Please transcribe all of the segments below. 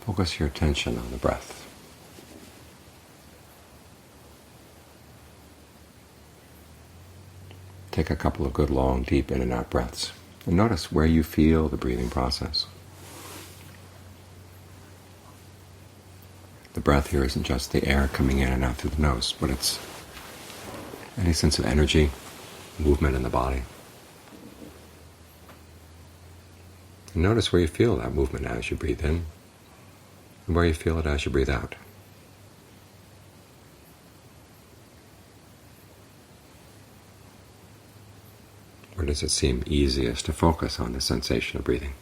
Focus your attention on the breath. Take a couple of good long, deep in and out breaths, and notice where you feel the breathing process. The breath here isn't just the air coming in and out through the nose, but it's any sense of energy, movement in the body. And notice where you feel that movement as you breathe in, and where you feel it as you breathe out. Where does it seem easiest to focus on the sensation of breathing?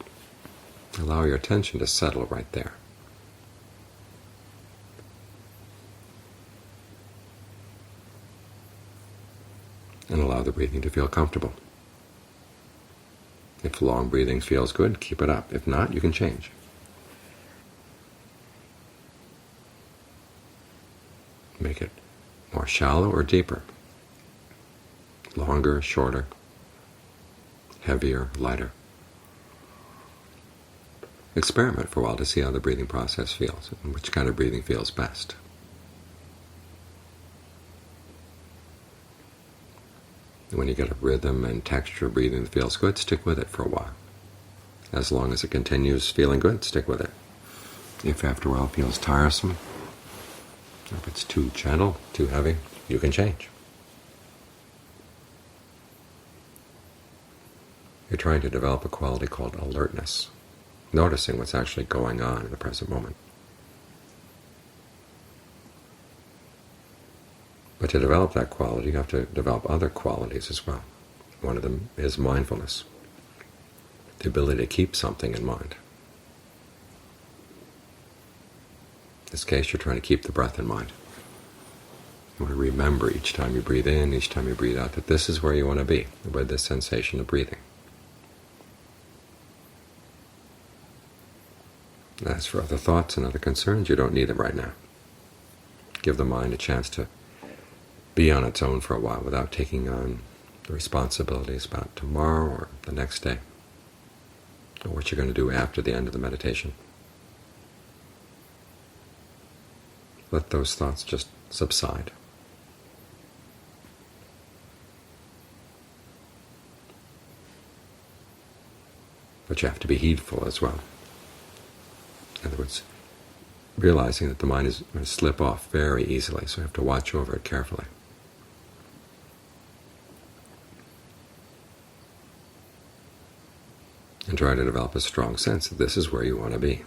Allow your attention to settle right there. And allow the breathing to feel comfortable. If long breathing feels good, keep it up. If not, you can change. Make it more shallow or deeper, longer, shorter, heavier, lighter. Experiment for a while to see how the breathing process feels and which kind of breathing feels best. When you get a rhythm and texture of breathing that feels good, stick with it for a while. As long as it continues feeling good, stick with it. If after a while it feels tiresome, if it's too gentle, too heavy, you can change. You're trying to develop a quality called alertness, noticing what's actually going on in the present moment. But to develop that quality, you have to develop other qualities as well. One of them is mindfulness, the ability to keep something in mind. In this case, you're trying to keep the breath in mind. You want to remember each time you breathe in, each time you breathe out, that this is where you want to be, with this sensation of breathing. As for other thoughts and other concerns, you don't need them right now. Give the mind a chance to be on its own for a while without taking on the responsibilities about tomorrow or the next day, or what you're going to do after the end of the meditation. Let those thoughts just subside. But you have to be heedful as well. In other words, realizing that the mind is going to slip off very easily, so you have to watch over it carefully. And try to develop a strong sense that this is where you want to be,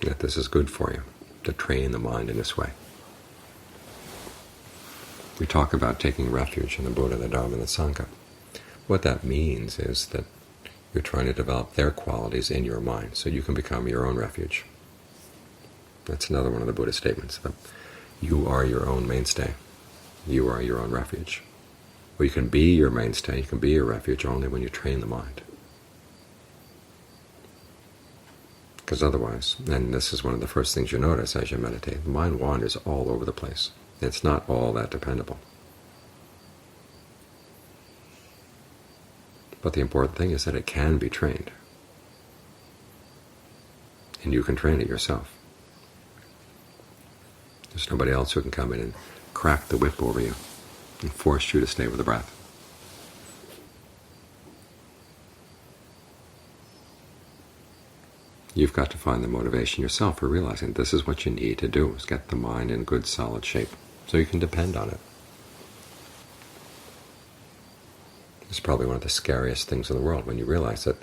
that this is good for you, to train the mind in this way. We talk about taking refuge in the Buddha, the Dhamma, and the Sangha. What that means is that you're trying to develop their qualities in your mind so you can become your own refuge. That's another one of the Buddhist statements, that you are your own mainstay. You are your own refuge. Well, you can be your mainstay, you can be your refuge only when you train the mind. Because otherwise, and this is one of the first things you notice as you meditate, the mind wanders all over the place. It's not all that dependable. But the important thing is that it can be trained. And you can train it yourself. There's nobody else who can come in and crack the whip over you and force you to stay with the breath. You've got to find the motivation yourself for realizing this is what you need to do, is get the mind in good solid shape so you can depend on it. It's probably one of the scariest things in the world when you realize that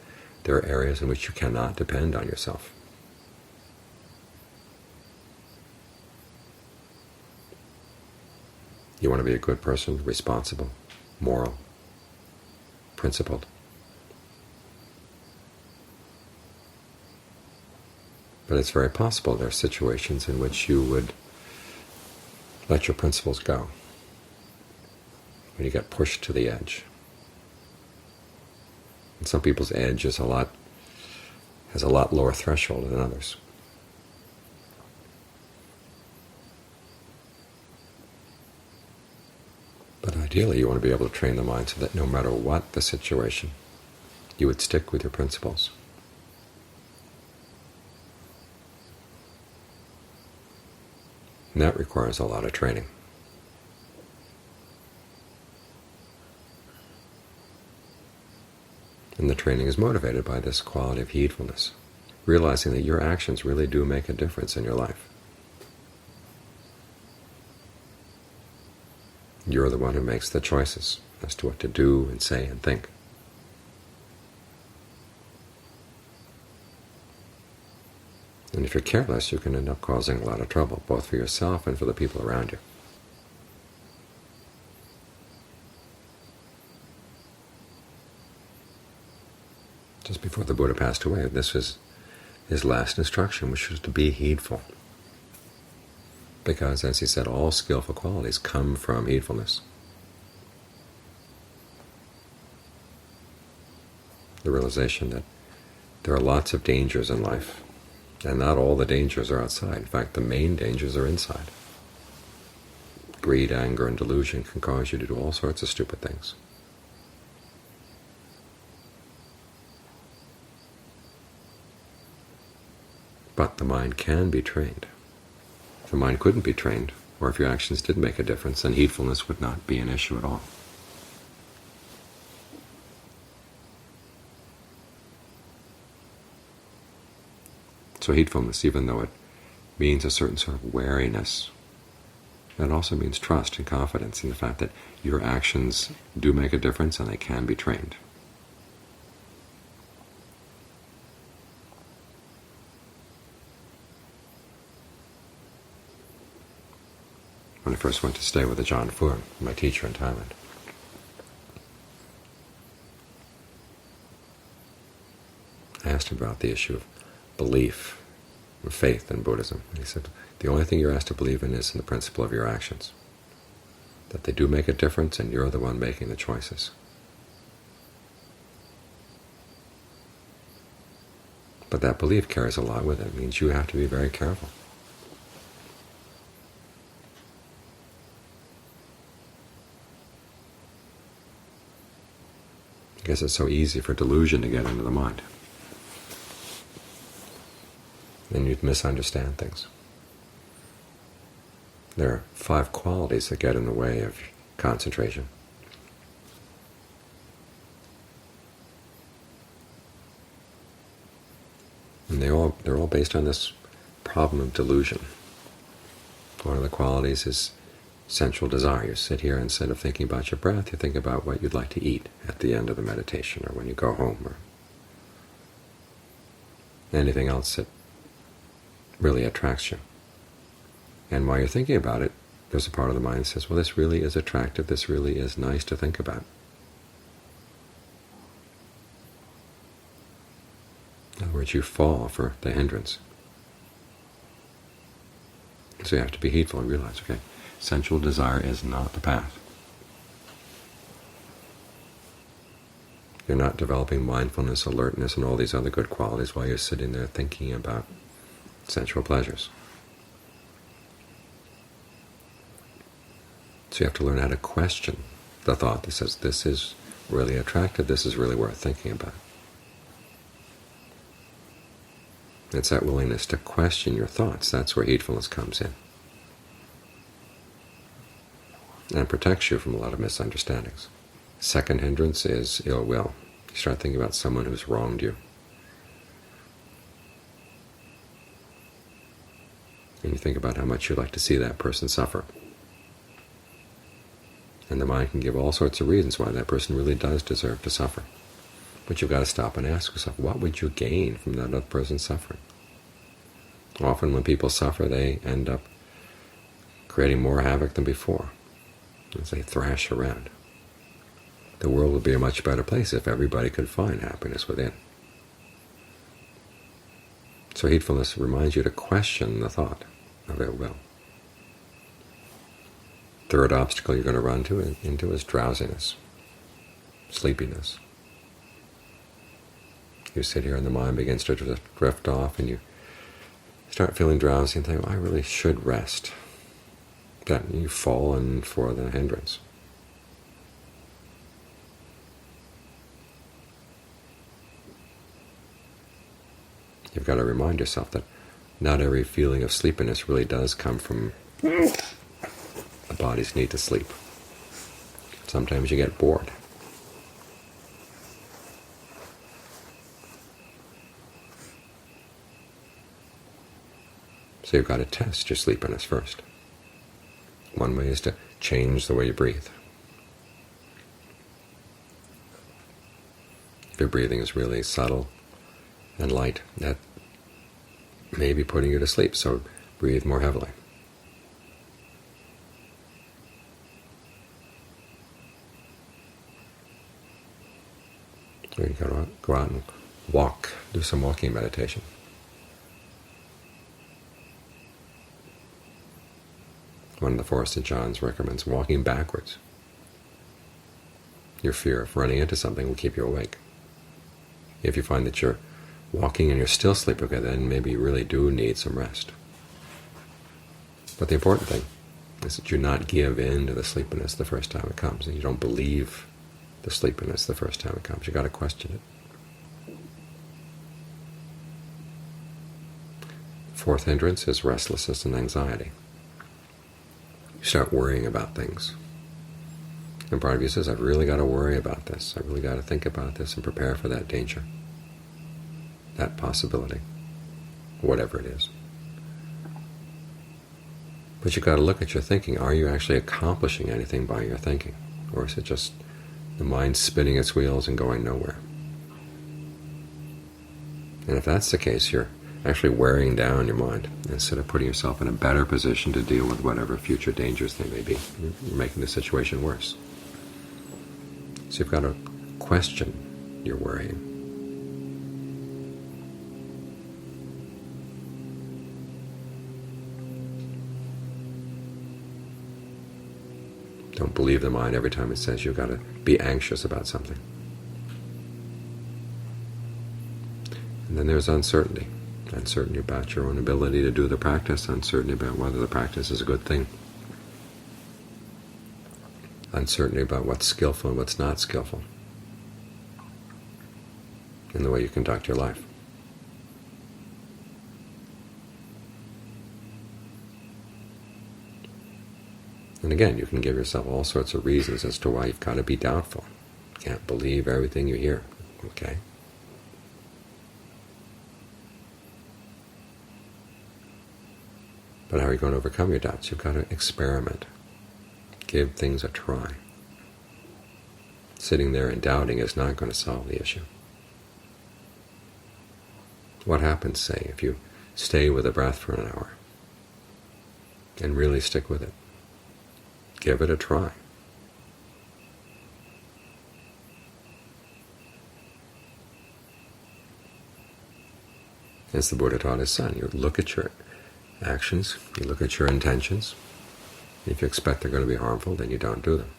there are areas in which you cannot depend on yourself. You want to be a good person, responsible, moral, principled. But it's very possible there are situations in which you would let your principles go, when you get pushed to the edge. And some people's edge has a lot lower threshold than others. But ideally you want to be able to train the mind so that no matter what the situation, you would stick with your principles. And that requires a lot of training. And the training is motivated by this quality of heedfulness, realizing that your actions really do make a difference in your life. You're the one who makes the choices as to what to do and say and think. And if you're careless, you can end up causing a lot of trouble, both for yourself and for the people around you. Just before the Buddha passed away, this was his last instruction, which was to be heedful. Because, as he said, all skillful qualities come from heedfulness. The realization that there are lots of dangers in life, and not all the dangers are outside. In fact, the main dangers are inside. Greed, anger, and delusion can cause you to do all sorts of stupid things. But the mind can be trained. If the mind couldn't be trained, or if your actions did make a difference, then heedfulness would not be an issue at all. So heedfulness, even though it means a certain sort of wariness, it also means trust and confidence in the fact that your actions do make a difference and they can be trained. When I first went to stay with Ajahn Fuang, my teacher in Thailand, I asked him about the issue of belief, of faith in Buddhism. And he said, the only thing you're asked to believe in is in the principle of your actions, that they do make a difference and you're the one making the choices. But that belief carries a lot with it. It means you have to be very careful. Because it's so easy for delusion to get into the mind. And you'd misunderstand things. There are 5 qualities that get in the way of concentration. And they're all based on this problem of delusion. One of the qualities is sensual desire. You sit here, instead of thinking about your breath, you think about what you'd like to eat at the end of the meditation, or when you go home, or anything else that really attracts you. And while you're thinking about it, there's a part of the mind that says, well, this really is attractive, this really is nice to think about. In other words, you fall for the hindrance. So you have to be heedful and realize, okay, sensual desire is not the path. You're not developing mindfulness, alertness, and all these other good qualities while you're sitting there thinking about sensual pleasures. So you have to learn how to question the thought that says, this is really attractive, this is really worth thinking about. It's that willingness to question your thoughts. That's where heedfulness comes in. And protects you from a lot of misunderstandings. Second hindrance is ill will. You start thinking about someone who's wronged you. And you think about how much you'd like to see that person suffer. And the mind can give all sorts of reasons why that person really does deserve to suffer. But you've got to stop and ask yourself, what would you gain from that other person's suffering? Often when people suffer, they end up creating more havoc than before as they thrash around. The world would be a much better place if everybody could find happiness within. So heedfulness reminds you to question the thought of ill will. Third obstacle you're going to run into is drowsiness, sleepiness. You sit here and the mind begins to drift off, and you start feeling drowsy and think, I really should rest. Then you've fallen for the hindrance. You've got to remind yourself that not every feeling of sleepiness really does come from The bodies need to sleep. Sometimes you get bored. So you've got to test your sleepiness first. One way is to change the way you breathe. If your breathing is really subtle and light, that may be putting you to sleep, so breathe more heavily. Or you go out and walk, do some walking meditation. One of the Four St. John's recommends walking backwards. Your fear of running into something will keep you awake. If you find that you're walking and you're still sleeping, okay, then maybe you really do need some rest. But the important thing is that you not give in to the sleepiness the first time it comes, and you don't believe the sleepiness the first time it comes. You've got to question it. Fourth hindrance is restlessness and anxiety. You start worrying about things. And part of you says, I've really got to worry about this. I've really got to think about this and prepare for that danger, that possibility, whatever it is. But you've got to look at your thinking. Are you actually accomplishing anything by your thinking? Or is it just the mind spinning its wheels and going nowhere? And if that's the case, you're actually wearing down your mind instead of putting yourself in a better position to deal with whatever future dangers they may be. You're making the situation worse. So you've got to question your worrying. Don't believe the mind every time it says you've got to be anxious about something. And then there's uncertainty. Uncertainty about your own ability to do the practice, uncertainty about whether the practice is a good thing, uncertainty about what's skillful and what's not skillful in the way you conduct your life. And again, you can give yourself all sorts of reasons as to why you've got to be doubtful. You can't believe everything you hear. Okay? But how are you going to overcome your doubts? You've got to experiment. Give things a try. Sitting there and doubting is not going to solve the issue. What happens, say, if you stay with a breath for an hour and really stick with it? Give it a try. As the Buddha taught his son, you look at your actions, you look at your intentions. If you expect they're going to be harmful, then you don't do them.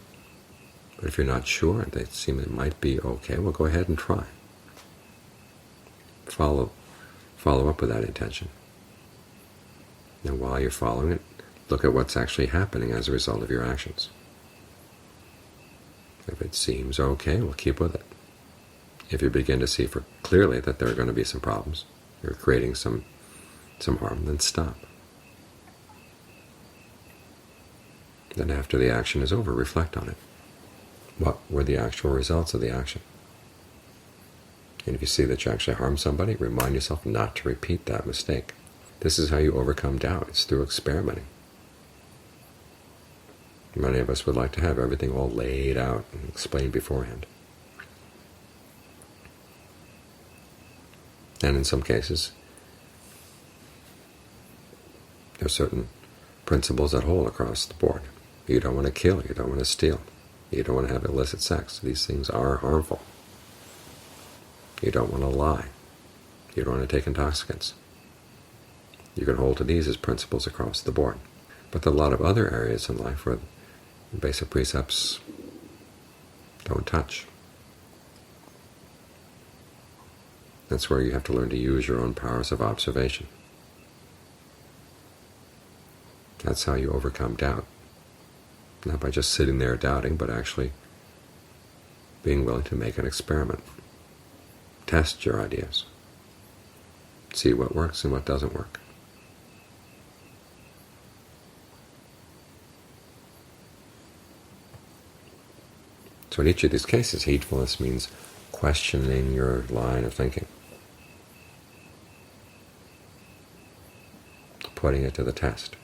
But if you're not sure, they seem it might be okay, well, go ahead and try. Follow up with that intention. And while you're following it, look at what's actually happening as a result of your actions. If it seems okay, well, keep with it. If you begin to see clearly that there are going to be some problems, you're creating some harm, then stop. Then after the action is over, reflect on it. What were the actual results of the action? And if you see that you actually harmed somebody, remind yourself not to repeat that mistake. This is how you overcome doubt. It's through experimenting. Many of us would like to have everything all laid out and explained beforehand. And in some cases, there are certain principles that hold across the board. You don't want to kill, you don't want to steal, you don't want to have illicit sex. These things are harmful. You don't want to lie. You don't want to take intoxicants. You can hold to these as principles across the board. But there are a lot of other areas in life where the basic precepts don't touch. That's where you have to learn to use your own powers of observation. That's how you overcome doubt. Not by just sitting there doubting, but actually being willing to make an experiment. Test your ideas. See what works and what doesn't work. So in each of these cases, heedfulness means questioning your line of thinking, putting it to the test,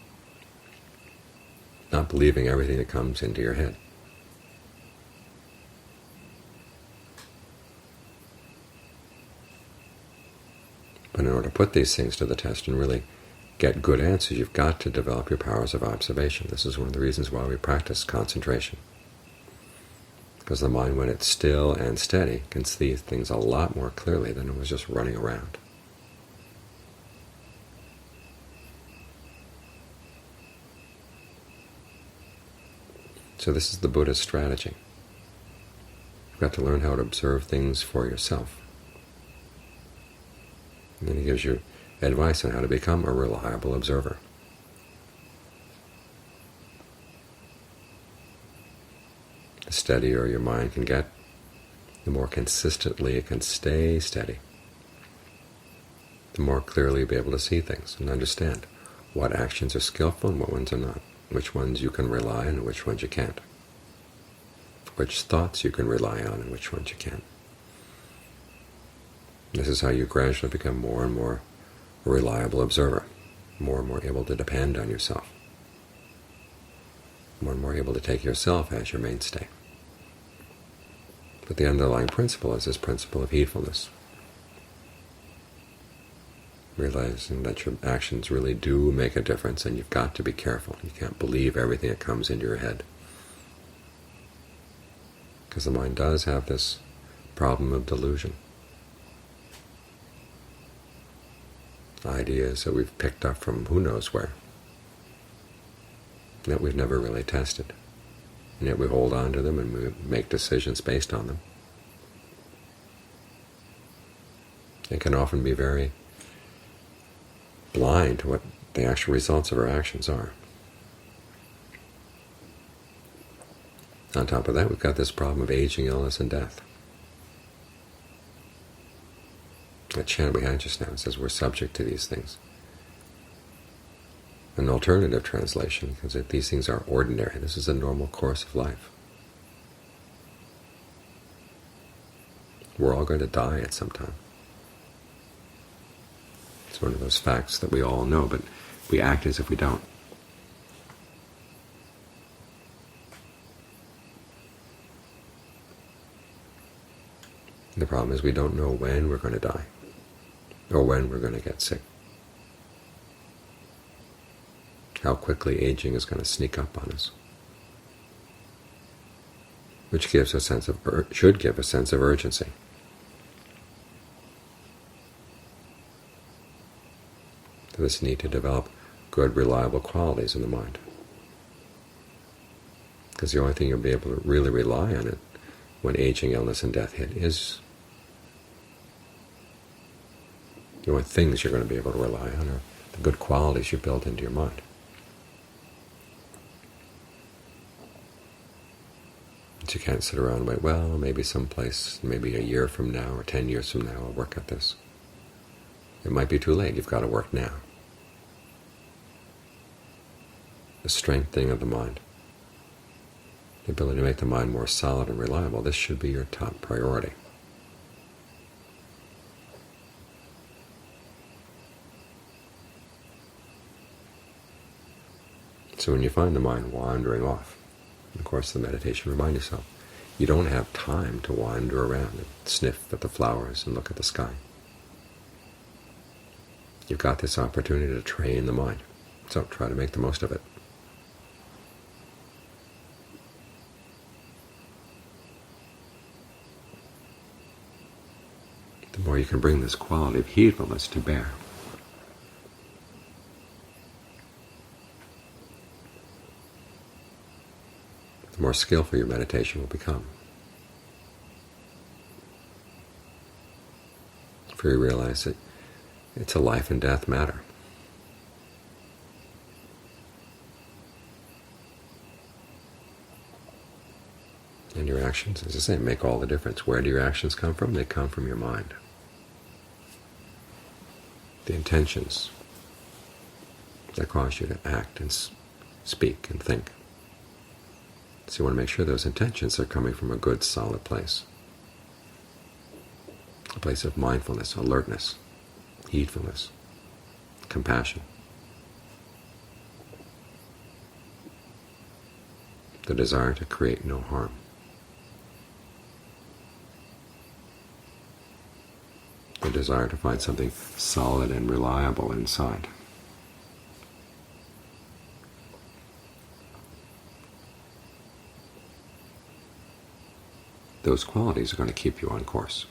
not believing everything that comes into your head. But in order to put these things to the test and really get good answers, you've got to develop your powers of observation. This is one of the reasons why we practice concentration. Because the mind, when it's still and steady, can see things a lot more clearly than it was just running around. So this is the Buddha's strategy. You've got to learn how to observe things for yourself. And then he gives you advice on how to become a reliable observer. The steadier your mind can get, the more consistently it can stay steady, the more clearly you'll be able to see things and understand what actions are skillful and what ones are not, which ones you can rely on and which ones you can't, which thoughts you can rely on and which ones you can't. This is how you gradually become more and more a reliable observer, more and more able to depend on yourself, more and more able to take yourself as your mainstay. But the underlying principle is this principle of heedfulness, realizing that your actions really do make a difference, and you've got to be careful. You can't believe everything that comes into your head, because the mind does have this problem of delusion. Ideas that we've picked up from who knows where, that we've never really tested, and yet we hold on to them and we make decisions based on them. It can often be very blind to what the actual results of our actions are. On top of that, we've got this problem of aging, illness, and death. That chant we had just now says we're subject to these things. An alternative translation is that these things are ordinary. This is a normal course of life. We're all going to die at some time. It's one of those facts that we all know, but we act as if we don't. The problem is we don't know when we're going to die, or when we're going to get sick, how quickly aging is going to sneak up on us, which gives a sense of should give a sense of urgency. This need to develop good, reliable qualities in the mind, because the only thing you'll be able to really rely on it when aging, illness, and death hit is the only things you're going to be able to rely on are the good qualities you built into your mind. But you can't sit around and wait, well, maybe someplace, maybe a year from now or 10 years from now I'll work at this. It might be too late. You've got to work now. The strengthening of the mind, the ability to make the mind more solid and reliable, this should be your top priority. So when you find the mind wandering off, of course the meditation, remind yourself, you don't have time to wander around and sniff at the flowers and look at the sky. You've got this opportunity to train the mind, so try to make the most of it. The more you can bring this quality of heedfulness to bear, the more skillful your meditation will become. For you realize that it's a life and death matter. And your actions, as I say, make all the difference. Where do your actions come from? They come from your mind. The intentions that cause you to act and speak and think. So you want to make sure those intentions are coming from a good, solid place. A place of mindfulness, alertness, heedfulness, compassion. The desire to create no harm. The desire to find something solid and reliable inside. Those qualities are going to keep you on course.